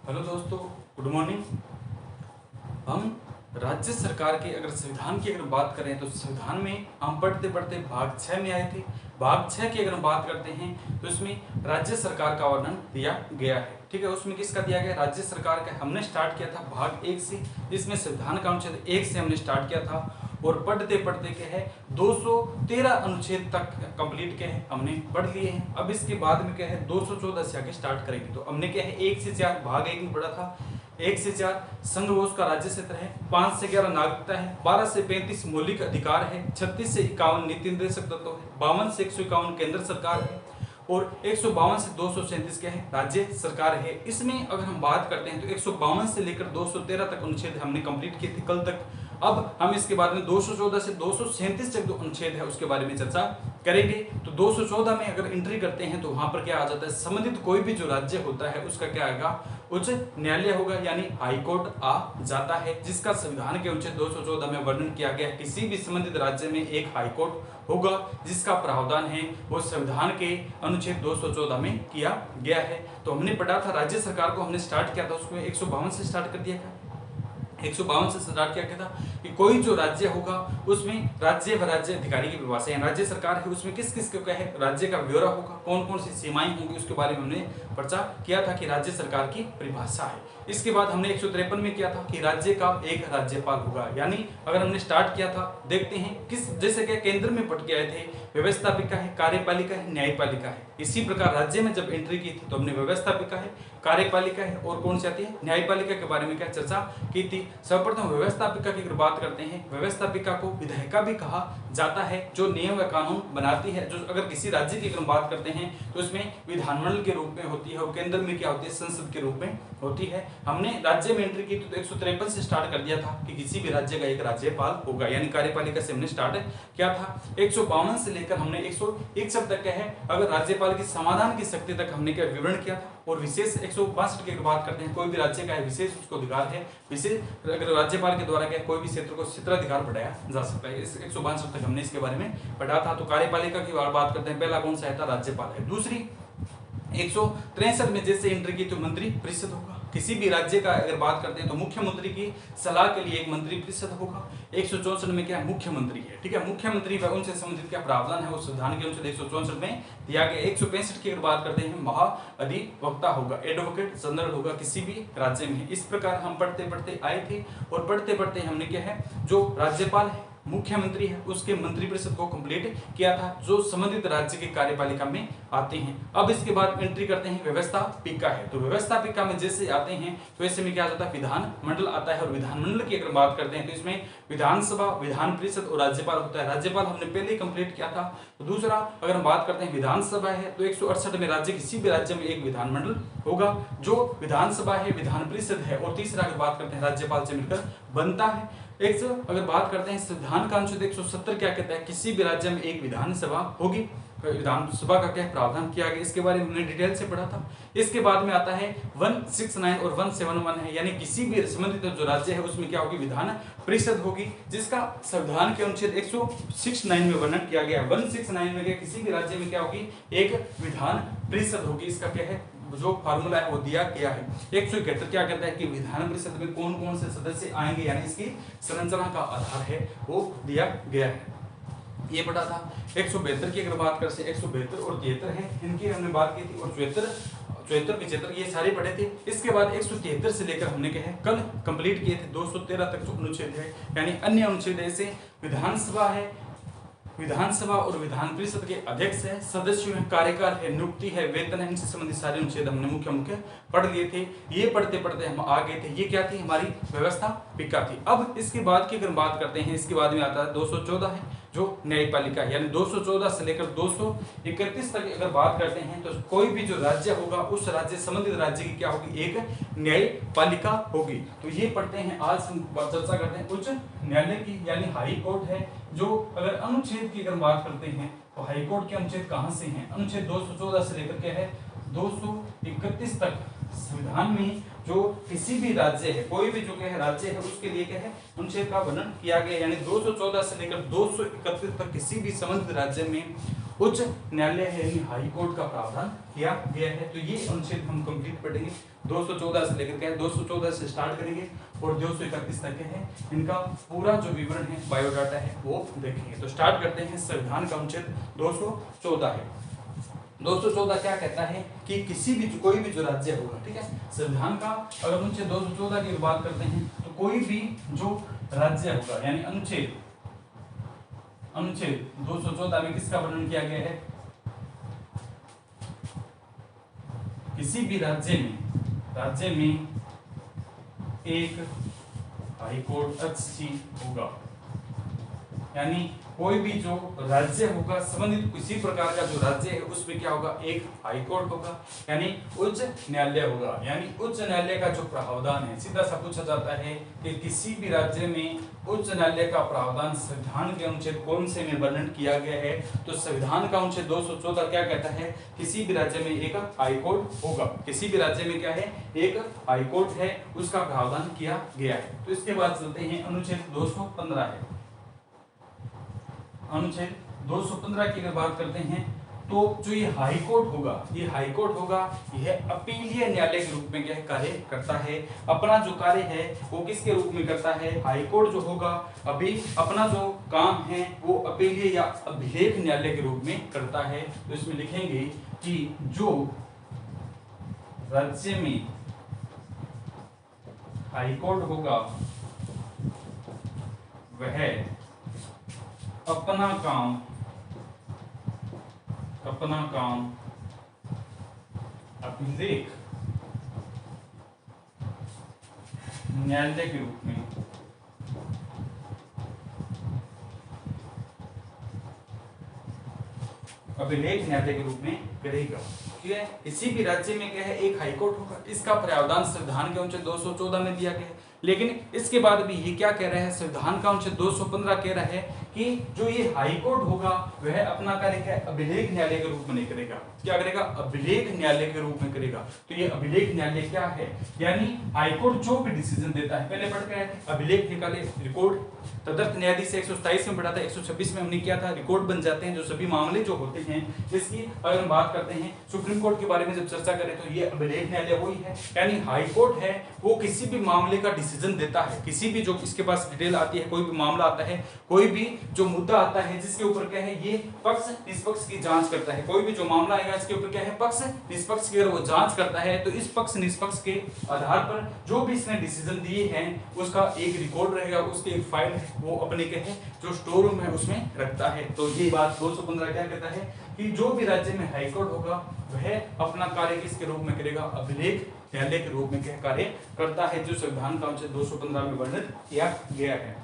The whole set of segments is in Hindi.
हेलो दोस्तों, गुड मॉर्निंग। हम राज्य सरकार के अगर संविधान की अगर बात करें तो संविधान में हम पढ़ते पढ़ते भाग 6 में आए थे। भाग 6 की अगर हम बात करते हैं तो इसमें राज्य सरकार का वर्णन दिया गया है। ठीक है, उसमें किसका दिया गया? राज्य सरकार का। हमने स्टार्ट किया था भाग 1 से, जिसमें संविधान का अनुच्छेद 1 से हमने स्टार्ट किया था और पढ़ते पढ़ते क्या है 213 अनुच्छेद तक कंप्लीट क्या है हमने पढ़ लिए हैं। अब इसके बाद में क्या है 214 से आगे स्टार्ट करेंगे। तो हमने क्या है 1 से 4 भाग 1 में पढ़ा था। 1 से 4 संघ व उसका राज्य क्षेत्र है, 5 से 11 नागरिकता है, 12 से 35 मौलिक अधिकार है, 36 से 51 नीति निर्देशक तत्व है, 52 से 151 केंद्र सरकार है और 152 से 237 क्या है राज्य सरकार है। इसमें अगर हम बात करते हैं तो 152 से लेकर 213 तक अनुच्छेद हमने कंप्लीट किए थे कल तक। अब हम इसके बाद में 214 से 237 तक जो अनुच्छेद है उसके बारे में चर्चा करेंगे। तो 214 में अगर एंट्री करते हैं तो वहां पर क्या आ जाता है, संबंधित कोई भी जो राज्य होता है उसका क्या आएगा, उच्च न्यायालय होगा, यानी हाई कोर्ट आ जाता है, जिसका संविधान के अनुच्छेद 214 में वर्णन किया गया है। किसी भी संबंधित राज्य में एक हाई कोर्ट होगा जिसका प्रावधान है वो संविधान के अनुच्छेद 214 में किया गया है। तो हमने पढ़ा था राज्य सरकार को हमने स्टार्ट किया था, उसमें 152 से स्टार्ट कर दिया था। 152 से स्टार्ट किया गया था कि कोई जो राज्य होगा उसमें राज्य व राज्य अधिकारी की परिभाषा है, राज्य सरकार है उसमें किस किस को क्या है राज्य का ब्यौरा होगा, कौन कौन सी सीमाएं होंगी उसके बारे में हमने चर्चा किया था कि राज्य सरकार की परिभाषा है। इसके बाद हमने 153 में किया था कि राज्य का एक राज्यपाल होगा। यानी अगर हमने स्टार्ट किया था, देखते हैं किस, जैसे कि केंद्र में पढ़ के आए थे व्यवस्थापिका है, कार्यपालिका है, न्यायपालिका है। इसी प्रकार राज्य में जब एंट्री की थी तो हमने व्यवस्थापिका है, कार्यपालिका है और कौन सी आती है न्यायपालिका के बारे में क्या चर्चा की थी। सर्वप्रथम व्यवस्थापिका की अगर बात करते हैं, व्यवस्थापिका को विधायिका भी कहा जाता है, जो नियम व कानून बनाती है। जो अगर किसी राज्य की अगर बात करते हैं तो इसमें विधानमंडल के रूप में होती है और केंद्र में क्या होती है, संसद के रूप में होती है। हमने राज्य में एंट्री की तो 153 से स्टार्ट कर दिया था कि किसी भी राज्य का एक राज्यपाल होगा, यानी कार्यपालिका से हमने स्टार्ट किया था। 152 से लेकर हमने 101 तक क्या है अगर राज्यपाल की समाधान की शक्ति तक हमने क्या विवरण किया था। और विशेष 162 की बात करते हैं, कोई भी राज्य का है विशेष उसको अधिकार है, विशेष अगर राज्यपाल के द्वारा क्या कोई भी क्षेत्र को क्षेत्राधिकार बढ़ाया जा सकता है। इस 162 तक हमने इसके बारे में पढ़ा था। तो कार्यपालिका की बात करते हैं, पहला कौन सा है, राज्यपाल है। दूसरी 163 में जैसे एंट्री की तो मंत्री परिषद होगा। किसी भी राज्य का अगर बात करते हैं तो मुख्यमंत्री की सलाह के लिए एक मंत्री परिषद होगा। 164 में क्या मुख्यमंत्री है, ठीक है, मुख्यमंत्री व उनसे संबंधित क्या प्रावधान है वो संविधान के अनुच्छेद 164 में दिया गया। 165 की अगर बात करते हैं महाअधिवक्ता होगा, एडवोकेट जनरल होगा किसी भी राज्य में। इस प्रकार हम पढ़ते पढ़ते आए थे और पढ़ते पढ़ते हमने क्या है जो राज्यपाल है, मुख्यमंत्री है, उसके मंत्रिपरिषद को कंप्लीट किया था जो संबंधित राज्य की कार्यपालिका में आते हैं। अब इसके बाद एंट्री करते हैं व्यवस्थापिका है। तो व्यवस्थापिका में जैसे आते हैं तो ऐसे में क्या आ जाता है, विधानमंडल आता है। और विधानमंडल की अगर बात करते हैं तो इसमें विधानसभा, विधान परिषद और राज्यपाल होता है। राज्यपाल हमने पहले ही कंप्लीट किया था। तो दूसरा अगर हम बात करते हैं विधानसभा है तो 168 में राज्य, किसी भी राज्य में एक विधानमंडल होगा जो विधानसभा है, विधान परिषद है। और तीसरा अगर बात करते हैं राज्यपाल से मिलकर बनता है। अगर बात करते हैं संविधान का अनुच्छेद 170 क्या कहता है, किसी भी राज्य में एक विधानसभा होगी। विधानसभा का क्या प्रावधान किया गया इसके बारे में हमने डिटेल से पढ़ा था। इसके बाद में आता है 169 और 171 है, यानी किसी भी संबंधित जो राज्य है उसमें क्या होगी, विधान परिषद होगी, जिसका संविधान के अनुच्छेद 169 में वर्णन किया गया। 169 में क्या किसी भी राज्य में क्या होगी, एक विधान परिषद होगी। इसका क्या है जो फार्मूला है वो दिया गया है। 171 क्या कहता है कि विधान परिषद में कौन कौन से सदस्य आएंगे, यानी इसकी संरचना का आधार है वो दिया गया है, ये पढ़ा था। 172 की अगर बात करते हैं, 172 और 73 है, इनकी हमने बात की थी। और 74 75 ये सारे पढ़े थे। इसके बाद 173 से लेकर हमने क्या है कल कंप्लीट किए थे 213 तक जो अनुच्छेद है, यानी अन्य अनुच्छेद ऐसे विधानसभा है, विधानसभा और विधान परिषद के अध्यक्ष है, सदस्य हैं, कार्यकाल है, नियुक्ति है, वेतन है, इनसे संबंधित सारे अनुच्छेद हमने मुख्य पढ़ लिए थे। ये पढ़ते पढ़ते हम आ गए थे। ये क्या थी, हमारी व्यवस्थापिका थी। अब इसके बाद की अगर बात करते हैं, इसके बाद में आता है 214 है जो न्यायपालिका है, यानी 214 से लेकर 231 तक अगर बात करते हैं तो कोई भी जो राज्य होगा उस राज्य संबंधित राज्य की क्या होगी, एक न्यायपालिका होगी। तो ये पढ़ते हैं, आज हम चर्चा करते हैं उच्च न्यायालय की, यानी हाई कोर्ट है। जो अगर अनुच्छेद की अगर बात करते हैं तो हाई कोर्ट के अनुच्छेद कहां से हैं, अनुच्छेद 214 से लेकर क्या है 231 तक संविधान में जो किसी भी राज्य है, कोई भी जो क्या है राज्य है उसके लिए क्या है अनुच्छेद का वर्णन किया गया। यानी 214 से लेकर 231 तक किसी भी संबंधित राज्य में उच्च न्यायालय है यानी हाई कोर्ट का प्रावधान किया गया है। तो ये अनुच्छेद हम कंप्लीट पढ़ेंगे 214 से लेकर के 214 से स्टार्ट करेंगे और 231 तक है। इनका पूरा जो विवरण है बायोडाटा है वो देखेंगे। तो स्टार्ट करते हैं। संविधान का अनुच्छेद 214 है। 214 क्या कहता है कि किसी भी कोई भी जो राज्य होगा, ठीक है, संविधान का अगर अनुच्छेद 214 की बात करते हैं तो कोई भी जो राज्य होगा यानी अनुच्छेद 214 में किसका वर्णन किया गया है? किसी भी राज्य में एक हाईकोर्ट अच्छी होगा, यानी कोई भी जो राज्य होगा संबंधित किसी प्रकार का जो राज्य है उसमें क्या होगा? एक हाई कोर्ट होगा यानी उच्च न्यायालय होगा। यानी उच्च न्यायालय का जो प्रावधान है, सीधा सा पूछा जाता है कि किसी भी राज्य में उच्च न्यायालय का प्रावधान संविधान के अनुच्छेद कौन से में वर्णन किया गया है? तो संविधान का अनुच्छेद 214 क्या कहता है? किसी भी राज्य में एक हाई कोर्ट होगा। किसी भी राज्य में क्या है? एक हाई कोर्ट है, उसका प्रावधान किया गया है। तो इसके बाद चलते हैं अनुच्छेद 215 है। अनुच्छेद 215 की अगर बात करते हैं तो जो ये हाई कोर्ट होगा, यह अपीलीय न्यायालय के रूप में क्या कार्य करता है? अपना जो कार्य है वो किसके रूप में करता है? हाई कोर्ट जो होगा अभी अपना जो काम है वो अपीलीय या अभिलेख न्यायालय के रूप में करता है। तो इसमें लिखेंगे कि जो राज्य में हाई कोर्ट होगा वह अपना काम अभिलेख न्यायालय के रूप में करेगा। ठीक है, किसी भी राज्य में क्या है? एक हाईकोर्ट होगा। इसका प्रावधान संविधान के अनुच्छेद 214 में दिया गया है। लेकिन इसके बाद भी ये क्या कह रहा है? संविधान का अनुच्छेद 215 कह रहा है कि जो ये हाई कोर्ट होगा वह अपना कार्य क्या है? अभिलेख न्यायालय के रूप में नहीं करेगा। क्या करेगा? अभिलेख न्यायालय के रूप में करेगा। तो ये अभिलेख न्यायालय क्या है? यानी हाई कोर्ट जो भी डिसीजन देता है, पहले पढ़ के आए थे, अभिलेख निकाले, रिकॉर्ड, तदर्थ न्यायाधीश 127 में पढ़ा था, 126 में हमने किया था, रिकॉर्ड बन जाते हैं जो सभी मामले जो होते हैं। इसकी अगर हम बात करते हैं सुप्रीम कोर्ट के बारे में जब चर्चा करें तो ये अभिलेख न्यायालय वही है। यानी हाई कोर्ट है वो किसी भी मामले का डिसीजन देता है। किसी भी जो इसके पास डिटेल आती है, कोई भी मामला आता है, कोई भी जो मुद्दा आता है जिसके ऊपर क्या है? ये पक्ष निष्पक्ष की जांच करता है। कोई भी जो मामला आएगा इसके ऊपर क्या है? पक्ष निष्पक्ष की अगर वो जांच करता है तो इस पक्ष निष्पक्ष के आधार पर जो भी इसने डिसीजन दिए हैं उसका एक रिकॉर्ड रहेगा, उसकी एक फाइल वो अपने के है जो स्टोर रूम है उसमें रखता है। तो ये बात 215 क्या कहता है कि जो भी राज्य में हाई कोर्ट होगा वह अपना कार्य किसके रूप में करेगा? अभिलेख न्यायालय के रूप में क्या कार्य करता है, जो संविधान का अनुच्छेद 215 में वर्णित किया गया है।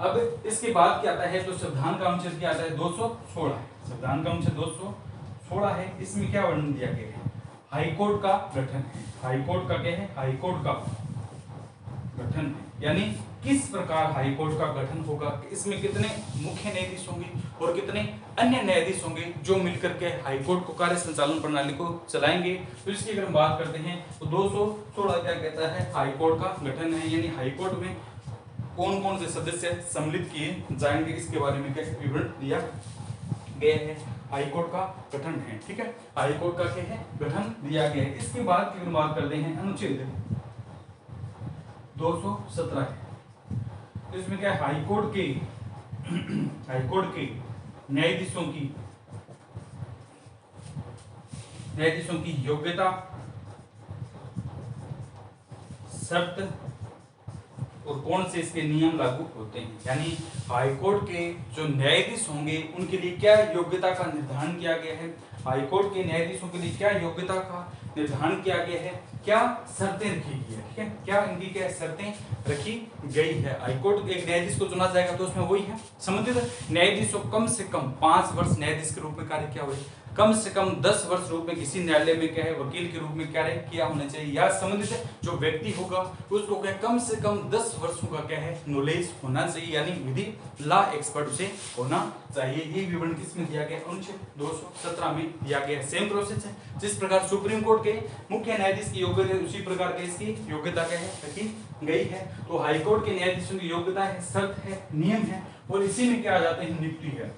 अब इसके बाद क्या आता है? तो संविधान का अनुच्छेद क्या आता है? 216 है। संविधान का अनुच्छेद 216 है। इसमें क्या वर्णन दिया गया है? हाई कोर्ट का गठन है। हाई कोर्ट का क्या है? हाई कोर्ट का गठन है। यानी किस प्रकार हाई कोर्ट का गठन होगा, इसमें कितने मुख्य न्यायाधीश होंगे और कितने अन्य न्यायाधीश होंगे जो मिलकर के हाई कोर्ट को कार्य संचालन प्रणाली को चलाएंगे। तो इसकी अगर हम बात करते हैं तो 216 क्या कहता है? हाई कोर्ट का गठन है। यानी हाई कोर्ट में कौन कौन से सदस्य सम्मिलित किए जाएंगे इसके बारे में क्या विवरण दिया गया है। हाई कोर्ट का गठन है। ठीक है, हाई कोर्ट का क्या है? गठन दिया गया है। इसके बाद की बात करते हैं अनुच्छेद 217 है। तो इसमें क्या है? हाई कोर्ट के न्यायाधीशों की योग्यता, शर्त और कौन से इसके नियम लागू होते हैं। यानी हाई कोर्ट के जो न्यायाधीश होंगे उनके लिए क्या योग्यता का निर्धारण किया गया है, हाई कोर्ट के न्यायाधीशों के लिए क्या योग्यता का निर्धारण किया गया है, क्या शर्तें रखी गई है। ठीक है, क्या इनकी क्या शर्तें रखी गई है। हाईकोर्ट एक न्यायाधीश को चुना जाएगा तो उसमें वही है संबंधित न्यायाधीश को कम से कम 5 वर्ष न्यायाधीश के रूप में कार्य किया हुआ है, कम से कम 10 वर्ष रूप में किसी न्यायालय में क्या है वकील के रूप में कार्य किया होना चाहिए, या संबंधित जो व्यक्ति होगा उसको क्या कम से कम 10 वर्षों का क्या है नॉलेज होना चाहिए, यानी विधि लॉ एक्सपर्ट से होना चाहिए। ये विवरण किसमें दिया गया? अनुच्छेद 217 में दिया गया। सेम प्रोसेस है, जिस प्रकार सुप्रीम कोर्ट के मुख्य न्यायाधीश की योग्यता उसी प्रकार के इसकी योग्यता क्या है रखी गई है। तो हाई कोर्ट के न्यायाधीशों की योग्यता है, शर्त है, नियम है, और इसी में क्या आ जाते हैं नियुक्ति है।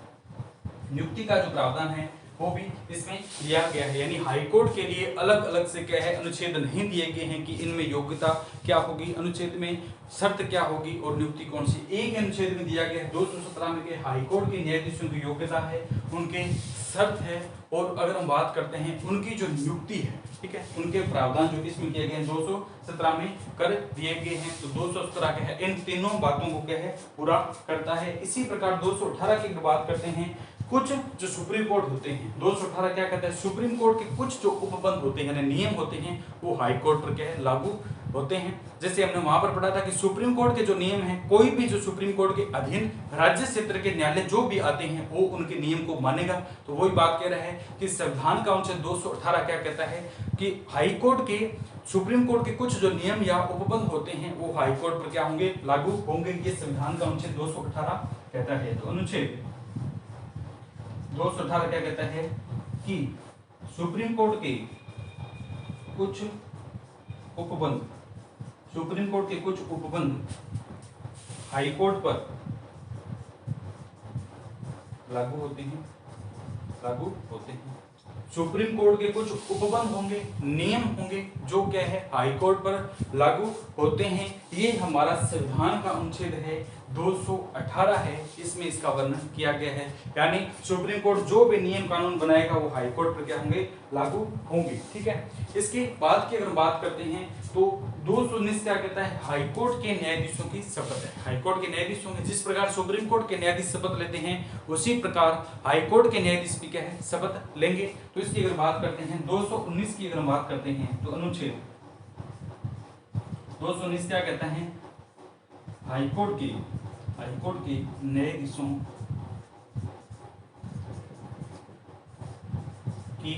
नियुक्ति का जो प्रावधान है वो भी इसमें दिया गया है। यानी हाईकोर्ट के लिए अलग अलग से क्या है अनुच्छेद नहीं दिए गए हैं कि इनमें योग्यता क्या होगी, अनुच्छेद में शर्त क्या होगी और नियुक्ति कौन सी। एक अनुच्छेद में दिया गया है 217 में के हाईकोर्ट के न्यायाधीशों की योग्यता है, उनके शर्त है, और अगर हम बात करते हैं उनकी जो नियुक्ति है, ठीक है, उनके प्रावधान जो इसमें किए गए हैं 217 में कर दिए गए हैं। तो 217 क्या है, इन तीनों बातों को क्या है पूरा करता है। इसी प्रकार 218 की बात करते हैं, कुछ जो सुप्रीम कोर्ट होते हैं, 218 क्या कहता है, सुप्रीम कोर्ट के कुछ जो उपबंध होते हैं, नियम होते हैं, वो हाई कोर्ट पर क्या है लागू होते हैं। जैसे हमने वहां पर पढ़ा था कि सुप्रीम कोर्ट के जो नियम हैं, कोई भी जो सुप्रीम कोर्ट के अधीन राज्य क्षेत्र के न्यायालय जो भी आते हैं वो उनके नियम को मानेगा। तो वही बात कह रहा है कि संविधान का अनुच्छेद 218 क्या कहता है कि हाई कोर्ट के, सुप्रीम कोर्ट के कुछ जो नियम या उपबंध होते हैं वो हाई कोर्ट पर क्या होंगे, लागू होंगे। ये संविधान का अनुच्छेद 218 कहता है। तो अनुच्छेद 218 क्या कहता है कि सुप्रीम कोर्ट के कुछ उपबंध, सुप्रीम कोर्ट के कुछ उपबंध हाई कोर्ट पर लागू होते हैं, लागू होते हैं। सुप्रीम कोर्ट के कुछ उपबंध होंगे, नियम होंगे जो क्या है हाई कोर्ट पर लागू होते हैं। ये हमारा संविधान का अनुच्छेद है 218 है, इसमें इसका वर्णन किया गया है। यानी सुप्रीम कोर्ट जो भी नियम कानून बनाएगा वो हाई कोर्ट पर क्या होंगे, लागू होंगे। ठीक है, इसके बाद की अगर बात करते हैं तो 219 क्या कहता है, हाई कोर्ट के न्यायाधीशों की शपथ है। हाई कोर्ट के न्यायाधीशों में जिस प्रकार सुप्रीम कोर्ट के न्यायाधीश शपथ लेते हैं उसी प्रकार हाई कोर्ट के न्यायाधीश भी क्या है शपथ लेंगे। तो इसकी अगर बात करते हैं 219 की अगर हम बात करते हैं तो अनुच्छेद 219 क्या कहता है, हाई कोर्ट के न्यायाधीशों की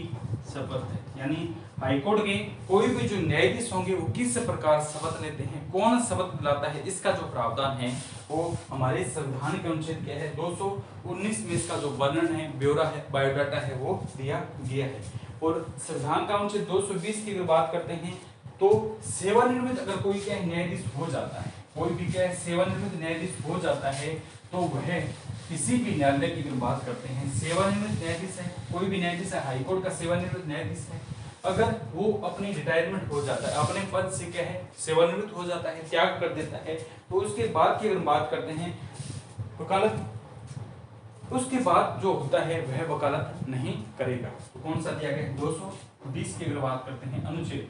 शपथ है। यानी हाईकोर्ट के कोई भी जो न्यायाधीश होंगे वो किस प्रकार शपथ लेते हैं, कौन शपथ दिलाता है, इसका जो प्रावधान है वो हमारे संविधान के अनुच्छेद क्या है 219 में इसका जो वर्णन है, ब्यौरा है, बायोडाटा है वो दिया गया है। और संविधान का अनुच्छेद 220 की अगर बात करते हैं तो सेवानिवृत्त अगर कोई क्या न्यायाधीश हो जाता है, कोई भी क्या है सेवानिवृत्त न्यायाधीश हो जाता है तो वह किसी भी न्यायालय की अगर बात करते हैं, सेवानिवृत्त न्यायाधीश है, कोई भी न्यायाधीश है, हाईकोर्ट का सेवानिवृत्त न्यायाधीश है, अगर वो अपनी रिटायरमेंट हो जाता है, अपने पद से क्या है सेवानिवृत्त हो जाता है, त्याग कर देता है, तो उसके बाद की अगर बात करते हैं वकालत, उसके बाद जो होता है वह वकालत नहीं करेगा। तो कौन सा दिया गया है 220 की अगर बात करते हैं, अनुच्छेद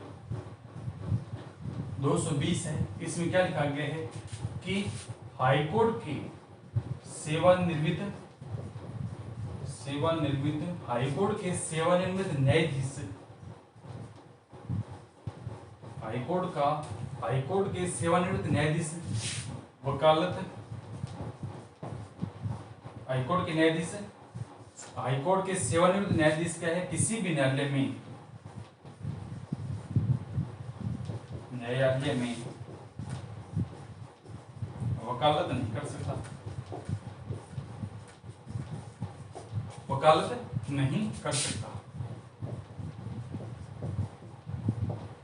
220 है, इसमें क्या लिखा गया है कि हाईकोर्ट के हाईकोर्ट के सेवानिवृत्त न्यायाधीश, हाईकोर्ट के सेवानिवृत्त न्यायाधीश वकालत, हाईकोर्ट के सेवानिवृत्त न्यायाधीश क्या है, किसी भी न्यायालय में वकालत नहीं कर सकता, वकालत नहीं कर सकता।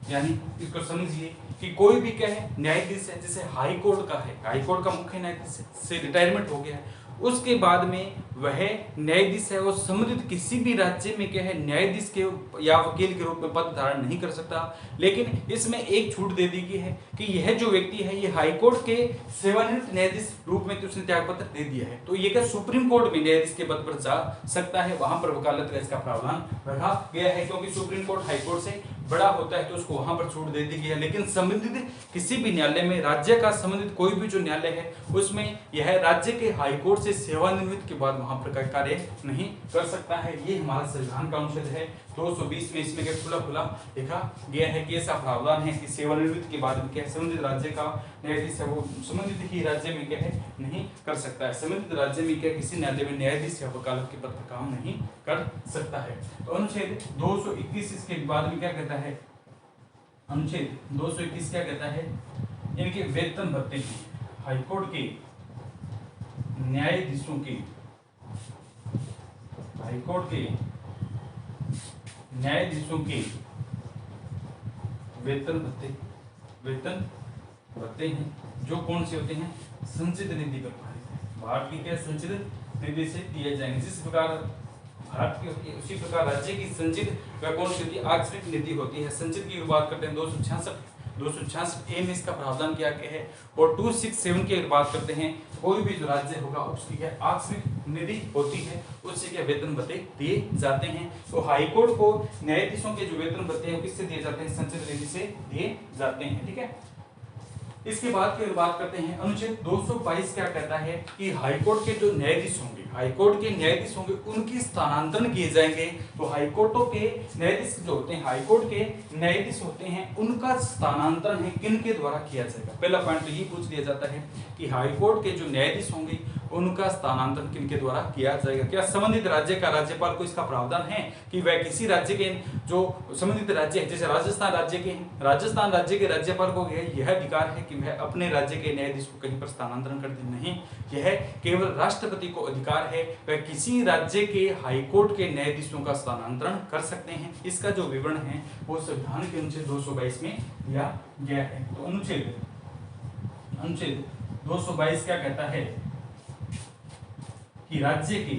यानी इसको समझिए कि कोई भी क्या है न्यायाधीश है, जैसे हाई कोर्ट का है, हाई कोर्ट का मुख्य न्यायाधीश से रिटायरमेंट हो गया है, उसके बाद में वह न्यायाधीश है वो संबंधित किसी भी राज्य में क्या है न्यायाधीश के या वकील के रूप में पद धारण नहीं कर सकता। लेकिन इसमें एक छूट दे दी गई है कि यह जो व्यक्ति है ये हाईकोर्ट के सेवानिवृत्त न्यायाधीश रूप में तो उसने त्याग पत्र दे दिया है, तो ये क्या सुप्रीम कोर्ट में न्यायाधीश के पद पर जा सकता है, वहां पर वकालत का इसका प्रावधान रखा गया है। क्योंकि सुप्रीम कोर्ट हाईकोर्ट से बड़ा होता है तो उसको वहां पर छूट दे दी गई है। लेकिन संबंधित किसी भी न्यायालय में, राज्य का संबंधित कोई भी जो न्यायालय है उसमें यह राज्य के हाईकोर्ट से सेवानिवृत्त के बाद वहां पर कार्य नहीं कर सकता है। ये हमारा संविधान का अनुच्छेद है 220 में, इसमें क्या खुला लिखा गया है कि ऐसा प्रावधान है कि सेवानिवृत्त के बाद में क्या संबंधित राज्य का न्यायाधीश है वो संबंधित ही राज्य में क्या है नहीं कर सकता है, संबंधित राज्य में क्या किसी न्यायालय में न्यायाधीश या वकालत के पद पर काम नहीं कर सकता है। तो अनुच्छेद 221 इसके बाद में क्या कहता है, अनुच्छेद 221 क्या कहता है, इनके वेतन भत्ते हैं, हाईकोर्ट के न्यायाधीशों के, हाईकोर्ट के न्यायाधीशों के वेतन भत्ते हैं जो कौन से होते हैं, संचित निधि पर पारित है, भारत की क्या संचित निधि से दिए जाएंगे। जिस प्रकार भारत की होती है उसी प्रकार राज्य की संचित वह कौन सी होती है, आश्रित निधि होती है। संचित की बात करते हैं 266 ए में इसका प्रावधान किया गया है। और 267 की बात करते हैं, कोई भी जो राज्य होगा उसकी क्या आश्रित निधि होती है, उससे क्या वेतन भत्ते दिए जाते हैं। तो हाईकोर्ट को न्यायाधीशों के जो वेतन भत्ते हैं किससे दिए जाते हैं, संचित निधि से दिए जाते हैं। ठीक है, इसके बाद की बात करते हैं अनुच्छेद 222 क्या कहता है कि हाईकोर्ट के जो न्यायाधीश होंगे, हाईकोर्ट के न्यायाधीश होंगे उनके स्थानांतरण किए जाएंगे। तो हाईकोर्टों के न्यायाधीश जो होते हैं, हाईकोर्ट के न्यायाधीश होते हैं, उनका स्थानांतरण है किन के द्वारा किया जाएगा। पहला पॉइंट तो ये पूछ लिया जाता है कि हाईकोर्ट के जो न्यायाधीश होंगे उनका स्थानांतरण किन के द्वारा किया जाएगा। क्या संबंधित राज्य का राज्यपाल को इसका प्रावधान है कि वह किसी राज्य के जो संबंधित राज्य है, जैसे राजस्थान राज्य के राज्यपाल को यह अधिकार है कि वह अपने राज्य के न्यायाधीश को कहीं पर स्थानांतरण कर दे। नहीं, यह केवल राष्ट्रपति को अधिकार है, वह किसी राज्य के हाईकोर्ट के न्यायाधीशों का स्थानांतरण कर सकते हैं। इसका जो विवरण है वो संविधान के अनुच्छेद 222 में दिया गया है। तो अनुच्छेद 222 क्या कहता है कि राज्य के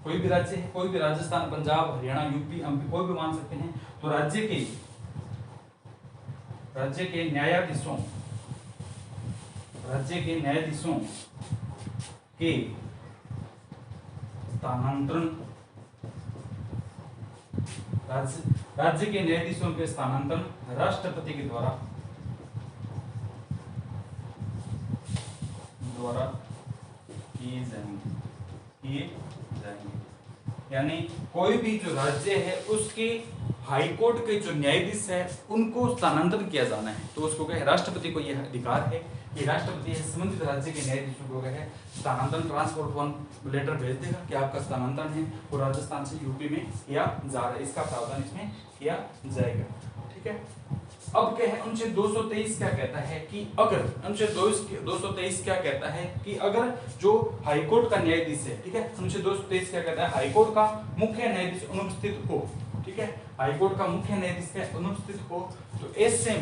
कोई भी राज्य है, कोई भी राजस्थान, पंजाब, हरियाणा, यूपी, एमपी कोई भी मान सकते हैं, तो राज्य के न्यायाधीशों के स्थानांतरण राज्य के न्यायाधीशों के स्थानांतरण राष्ट्रपति के द्वारा किए जाएंगे। यानी कोई भी जो राज्य है उसके हाईकोर्ट के जो न्यायाधीश है उनको स्थानांतरण किया जाना है, तो उसको क्या है, राष्ट्रपति को यह अधिकार है कि राष्ट्रपति संबंधित राज्य के न्यायाधीशों को क्या है स्थानांतरण ट्रांसपोर्ट वन लेटर भेज देगा कि आपका स्थानांतरण है वो राजस्थान से यूपी में किया जा रहा है। इसका प्रावधान इसमें किया जाएगा। ठीक है, अब क्या है अनुच्छेद 223 क्या कहता है कि अगर अनुच्छेद 223 क्या कहता है कि अगर जो हाईकोर्ट का न्यायाधीश है, ठीक है, अनुच्छेद 223 क्या कहता है, हाईकोर्ट का मुख्य न्यायाधीश अनुपस्थित हो, ठीक है, हाईकोर्ट का मुख्य न्यायाधीश क्या अनुपस्थित हो, तो ऐसे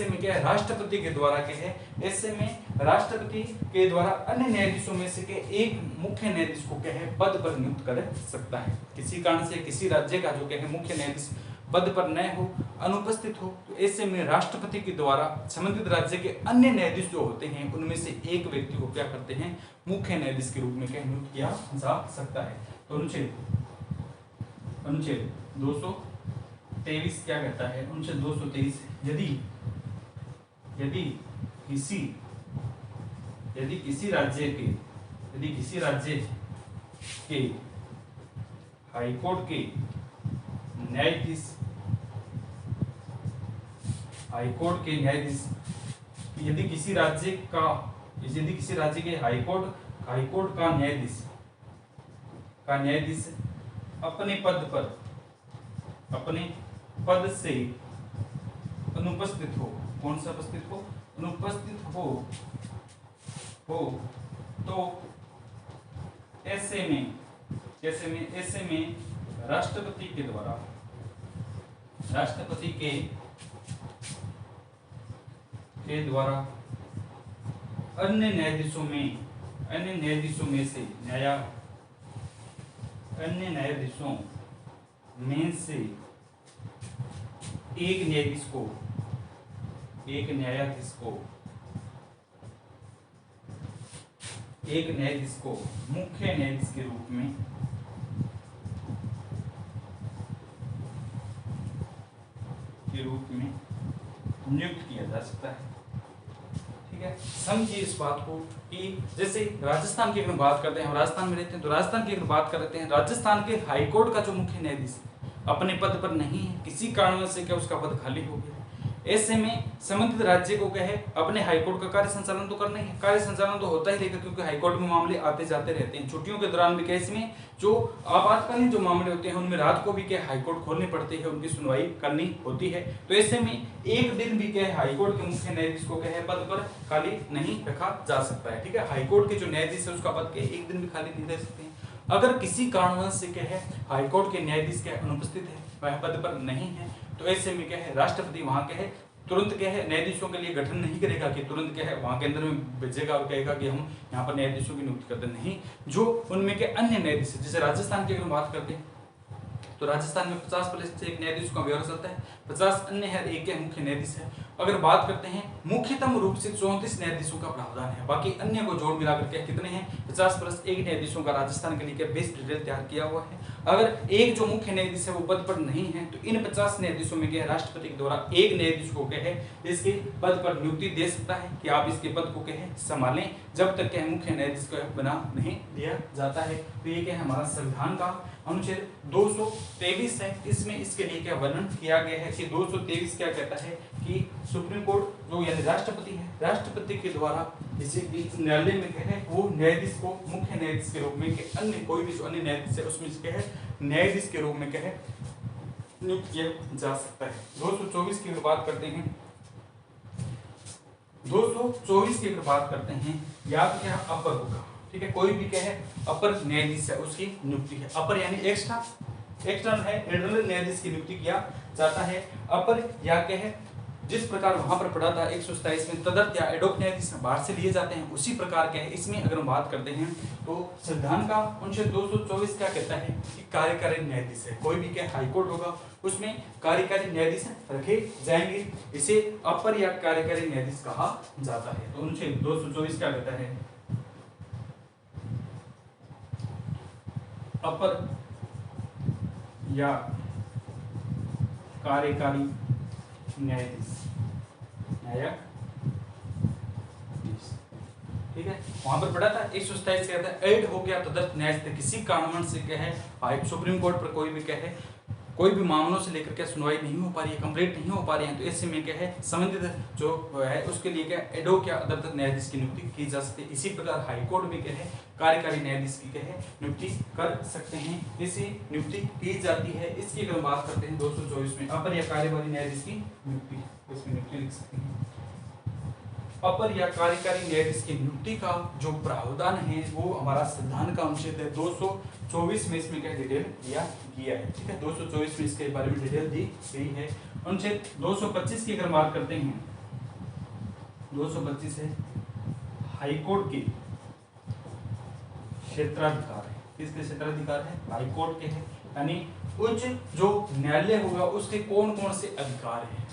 में क्या है राष्ट्रपति के द्वारा क्या है, ऐसे में राष्ट्रपति के द्वारा अन्य न्यायाधीशों में से के एक मुख्य न्यायाधीश को क्या है पद पर नियुक्त कर सकता है। किसी कारण से किसी राज्य का जो क्या है मुख्य न्यायाधीश पद पर न हो, अनुपस्थित हो, तो ऐसे में राष्ट्रपति के द्वारा संबंधित राज्य के अन्य न्यायाधीश जो होते हैं उनमें से एक व्यक्ति को क्या करते हैं मुख्य न्यायाधीश के रूप में क्या नियुक्त किया जा सकता है। तो अनुच्छेद 223 क्या कहता है, अनुच्छेद 223 यदि किसी राज्य के हाईकोर्ट के न्यायाधीश यदि किसी राज्य के हाईकोर्ट का न्यायाधीश अपने पद से अनुपस्थित हो, कौन सा अनुपस्थित हो तो ऐसे में राष्ट्रपति के द्वारा अन्य न्यायाधीशों में से एक न्यायाधीश को मुख्य न्यायाधीश के रूप में नियुक्त किया जा सकता है। ठीक है, समझिए इस बात को कि जैसे राजस्थान की अगर बात करते हैं, हम राजस्थान में रहते हैं, तो राजस्थान की अगर बात करते हैं, राजस्थान के हाईकोर्ट का जो मुख्य न्यायाधीश अपने पद पर नहीं है, किसी कारण से क्या उसका पद खाली हो गया, ऐसे में संबंधित राज्य को क्या है अपने हाईकोर्ट का कार्य संचालन तो करना ही है, कार्य संचालन तो होता ही रहेगा क्योंकि हाईकोर्ट में मामले आते जाते रहते हैं। छुट्टियों के दौरान भी केस में जो आपातकालीन जो मामले होते हैं उनमें रात को भी क्या हाईकोर्ट खोलने पड़ते हैं, उनकी सुनवाई करनी होती है। तो ऐसे में एक दिन भी क्या है हाईकोर्ट के मुख्य न्यायाधीश को क्या है पद पर खाली नहीं रखा जा सकता है। ठीक है, हाईकोर्ट के जो न्यायाधीश है उसका पद के एक दिन भी खाली नहीं रह सकते। अगर किसी कारणवश से क्या है हाईकोर्ट के न्यायाधीश क्या अनुपस्थित है, वह पद पर नहीं है, तो ऐसे में क्या है राष्ट्रपति वहां क्या है तुरंत क्या है न्यायाधीशों के लिए गठन नहीं करेगा कि तुरंत क्या है वहां के अंदर में भेजेगा और कहेगा कि हम यहाँ पर न्यायाधीशों की नियुक्ति करते नहीं। जो उनमें के अन्य न्यायाधीश, जैसे राजस्थान की अगर बात करते हैं तो राजस्थान में 50 से एक न्यायाधीश का व्यवहार चलता है, 50 अन्य है, एक मुख्य न्यायाधीश है। अगर बात करते हैं मुख्यतम रूप से 34 न्यायाधीशों का प्रावधान है, बाकी अन्य को जोड़ मिलाकर के कितने हैं 50 प्लस एक न्यायाधीशों का राजस्थान के लिए बेस्ट डिटेल तैयार किया हुआ है। अगर एक जो मुख्य न्यायाधीश है वो पद पर नहीं है तो इन 50 न्यायाधीशों में क्या राष्ट्रपति के द्वारा एक न्यायाधीश को क्या है इसके पद पर नियुक्ति दे सकता है कि आप इसके पद को क्या है संभालें, जब तक क्या मुख्य न्यायाधीश को बना नहीं दिया जाता है। तो ये क्या है हमारा संविधान का अनुच्छेद 223 है, इसमें इसके लिए क्या वर्णन किया गया है कि 223 क्या कहता है कि सुप्रीम कोर्ट जो यानी राष्ट्रपति है, राष्ट्रपति के द्वारा किसी भी न्यायालय में क्या है वो न्यायाधीश को मुख्य न्यायाधीश के रूप में अन्य कोई भी जो अन्य न्यायाधीश है उसमें क्या है न्यायाधीश के रूप में क्या है नियुक्त किया जा सकता है। 224 की बात करते हैं, 224 की बात करते हैं या तो क्या अपर होगा, ठीक है, कोई भी क्या है अपर न्यायाधीश है उसकी नियुक्ति है। अपर यानी एक्स्टर्नल है, इंटरनल न्यायाधीश की नियुक्ति किया जाता है। अपर या क्या है जिस प्रकार वहां पर पढ़ा था 127 में तदर्थ या एडोक न्यायाधीश बाहर से लिए जाते हैं, उसी प्रकार के है इसमें अगर हम बात करते हैं तो संविधान का अनुच्छेद 224 क्या कहता है कि कार्यकारी न्यायाधीश है, कोई भी क्या हाई कोर्ट होगा उसमें कार्यकारी न्यायाधीश रखे जाएंगे, इसे अपर या कार्यकारी न्यायाधीश कहा जाता है। तो अनुच्छेद 224 क्या कहता है अपर या कार्यकारी न्यायाधीश, ठीक है, वहां पर पढ़ा था 127 कहता है एड हो गया तदर्थ न्यायाधीश किसी कारणवश से क्या है सुप्रीम कोर्ट पर कोई भी क्या है कोई भी मामलों से लेकर के सुनवाई नहीं हो पा रही है, कंप्लीट नहीं हो पा रही है, तो ऐसे में क्या है संबंधित जो है उसके लिए क्या एडोक या अदालत न्यायाधीश की नियुक्ति की जा सकती है। इसी प्रकार हाई कोर्ट में क्या है कार्यकारी न्यायाधीश की क्या है नियुक्ति कर सकते हैं, इसी नियुक्ति की जाती है। इसकी अगर बात करते हैं 224 में अपर या कार्यकारी न्यायाधीश की नियुक्ति, इसमें नियुक्ति लिख सकते हैं। अपर या कार्यकारी न्यायाधीश की नियुक्ति का जो प्रावधान है वो हमारा संविधान का अनुच्छेद है 224 में इसमें क्या डिटेल दिया गया है, ठीक है, 224 में इसके बारे में डिटेल दी गई है। अनुच्छेद 225 की अगर बात करते हैं 225 है हाईकोर्ट के क्षेत्राधिकार है, किसके क्षेत्राधिकार है हाईकोर्ट के है, यानी उच्च जो न्यायालय होगा उसके कौन कौन से अधिकार है,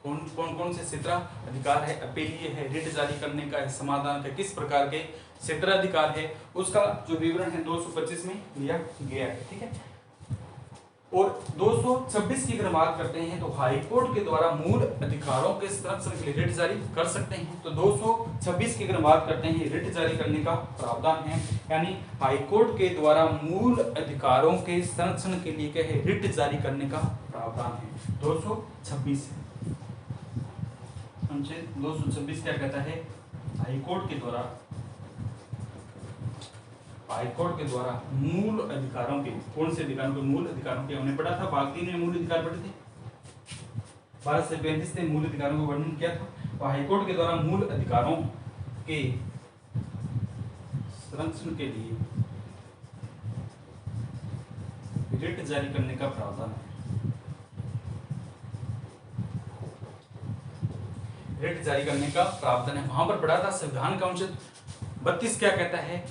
कौन से क्षेत्राधिकार है, अपीलीय है, रिट जारी करने का है, समाधान का किस प्रकार के क्षेत्राधिकार है उसका जो विवरण है 225 में दिया गया है, ठीक है। और 226 की अगर बात करते हैं तो हाईकोर्ट के द्वारा मूल अधिकारों के संरक्षण के लिए रिट जारी कर सकते हैं। तो 226 की अगर बात करते हैं रिट जारी करने का प्रावधान है, यानी हाईकोर्ट के द्वारा मूल अधिकारों के संरक्षण के लिए क्या है रिट जारी करने का प्रावधान है 226 है। 226 क्या कहता है हाईकोर्ट के द्वारा मूल अधिकारों के कौन से अधिकारों के मूल अधिकारों के हमने पढ़ा था बागदी ने मूल अधिकार पढ़े थे 12 से 35 ने मूल अधिकारों का वर्णन किया था। तो हाईकोर्ट के द्वारा मूल अधिकारों के संरक्षण के लिए रिट जारी करने का प्रावधान है, रिट जारी करने का प्रावधान है। वहां पर पढ़ा था संविधान का अनुच्छेद 32 क्या कहता है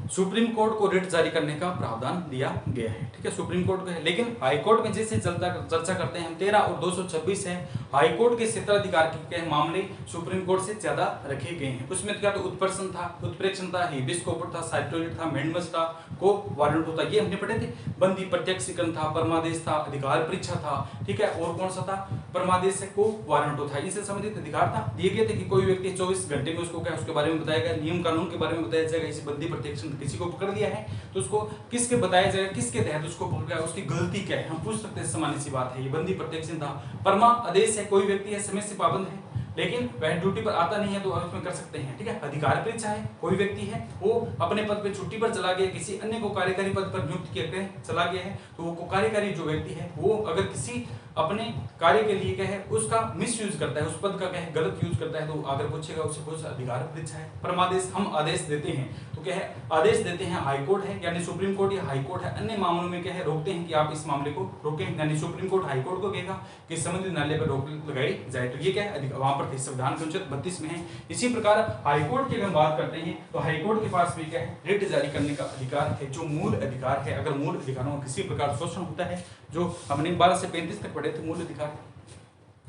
सुप्रीम कोर्ट को रिट जारी करने का प्रावधान दिया गया है, ठीक है, सुप्रीम कोर्ट को है। लेकिन हाई कोर्ट में जैसे चर्चा करते हैं हम 13 और 226 है हाई कोर्ट के क्षेत्राधिकार के मामले सुप्रीम कोर्ट से ज्यादा रखे गए हैं। उसमें क्या तो उत्प्रेक्षण था, हेबियस कॉर्पस था, साइटोइड था, मैंडेमस था, को वारंट होता, ये हमने पढ़े थे। बंदी प्रत्यक्षीकरण था, परमादेश था, अधिकार परीक्षा था, ठीक है, और कौन सा था परमादेश को वारंट होता, इससे संबंधित अधिकार था दिए गए थे कि कोई व्यक्ति 24 घंटे में उसको क्या उसके बारे में बताया गया, नियम कानून के बारे में बताया जाएगा। इसी बंदी प्रत्यक्षीकरण किसी को पकड़ लिया है तो उसको किसके बताया जाएगा, किसके तहत उसको पकड़ गया, उसकी गलती क्या है, हम पूछ सकते हैं। सामान्य सी बात है, ये बंदी प्रत्यक्षीकरण था। परमा आदेश है, कोई व्यक्ति है समय से पाबंद है लेकिन वह ड्यूटी पर आता नहीं है तो उसमें कर सकते हैं, ठीक है। अधिकार परीक्षा है, कोई व्यक्ति है वो अपने पद पे छुट्टी पर चला गया, किसी अन्य को कार्यकारी पद पर नियुक्त करके चला गया है तो वो कार्यकारी जो व्यक्ति है वो अगर किसी अपने कार्य के लिए क्या है उसका मिस यूज करता है, उस पद का क्या है गलत यूज करता है, तो अगर पूछेगा उससे पूछ अधिकार परीक्षा है। परमादेश हम आदेश देते हैं तो क्या है आदेश देते हैं हाईकोर्ट है यानी सुप्रीम कोर्ट या हाईकोर्ट है, अन्य मामलों में क्या है रोकते हैं कि आप इस मामले को रोकें, यानी सुप्रीम कोर्ट हाईकोर्ट को कहेगा कि संबंधित न्यायालय पर रोक लगाई जाए, तो ये क्या है वहां पर संविधान के अनुच्छेद 32 में है। इसी प्रकार हाईकोर्ट की अगर बात करते हैं तो हाईकोर्ट के पास भी क्या है रिट जारी करने का अधिकार है, जो मूल अधिकार है। अगर मूल अधिकारों में किसी प्रकार शोषण होता है, जो हमने 12 से 35 तक पढ़े थे मूल अधिकार,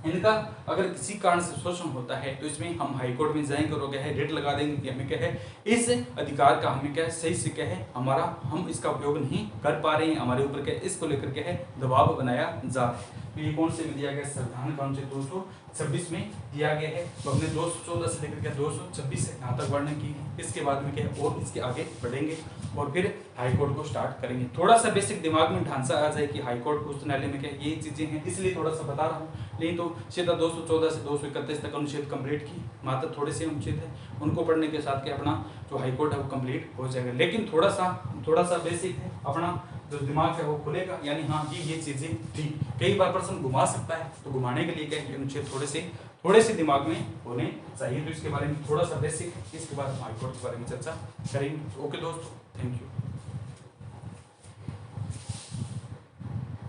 इनका अगर किसी कारण से शोषण होता है तो इसमें हम हाईकोर्ट में जाएंगे और क्या है रेट लगा देंगे कि हमें क्या है इस अधिकार का हमें क्या है सही से क्या है हमारा हम इसका उपयोग नहीं कर पा रहे हैं, हमारे ऊपर क्या है इसको लेकर क्या है दबाव बनाया जा रहा है। तो ये कौन से में दिया गया संविधान का अनुच्छेद 226 में दिया गया है। तो हमने 214 से लेकर के 226 से यहाँ तक वर्णन की है। इसके बाद में क्या है और इसके आगे बढ़ेंगे और फिर हाईकोर्ट को स्टार्ट करेंगे। थोड़ा सा बेसिक दिमाग में ढांचा आ जाए कि हाईकोर्ट उच्च न्यायालय में क्या ये चीजें हैं, इसलिए थोड़ा सा बता रहा हूँ। नहीं तो सीधा 214 से 231 तक अनुच्छेद कंप्लीट की, मात्र थोड़े से अनुच्छेद है उनको पढ़ने के साथ क्या अपना जो हाईकोर्ट है वो कंप्लीट हो जाएगा। लेकिन थोड़ा सा बेसिक है, अपना जो दिमाग है वो खुलेगा, यानी हाँ ये चीजें थी। कई बार प्रश्न घुमा सकता है, तो घुमाने के लिए क्या है अनुच्छेद थोड़े से दिमाग में होने चाहिए। तो इसके बारे में थोड़ा सा बेसिक, इसके बाद हम हाईकोर्ट के बारे में चर्चा करेंगे। ओके दोस्तों, थैंक यू।